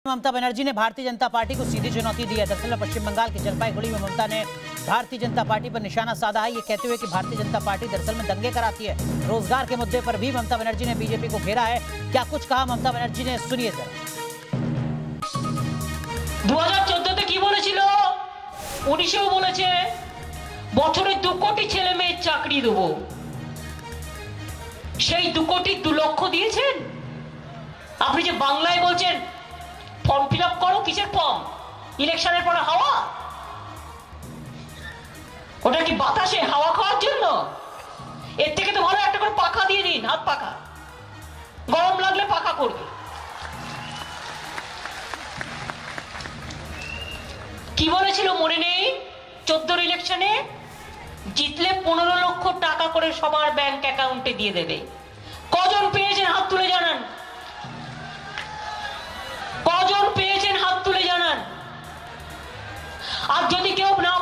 ममता बनर्जी ने भारतीय जनता पार्टी को सीधी चुनौती दी है। दरअसल पश्चिम बंगाल के जलपाईगुड़ी में ममता ने भारतीय जनता पार्टी पर निशाना साधा है, ये कहते हुए कि भारतीय जनता पार्टी दरअसल में दंगे कराती है। रोजगार के मुद्दे पर भी ममता बनर्जी ने बीजेपी को घेरा है। क्या कुछ कहा ममता बनर्जी ने, सुनिए जरा। 2014 কি বলেছিল, 19এও বলেছে বছরে 2 কোটি ছেলে মেয়ের চাকরি দেব। সেই 2 কোটি 2 লক্ষ দিয়েছেন? আপনি যে বাংলায় বলছেন ফর্ম ফিল আপ করো, কিসের ফর্ম? ইলেকশনের পরে হাওয়া? ওটা কি বাতাসে হাওয়া খাওয়ার জন্য? এর থেকে তো ভালো একটা করে পাখা দিয়ে দিন, হাত পাখা, গরম লাগলে পাখা করবে। কি বলেছিল মনে নেই? 14 ইলেকশনে জিতলে 15 লক্ষ টাকা করে সবার ব্যাংক অ্যাকাউন্টে দিয়ে দেবে। কজন পেয়েছেন হাত তুলে জানান? কজন পেয়েছেন হাত তুলে জানান? আর যদি কেউ না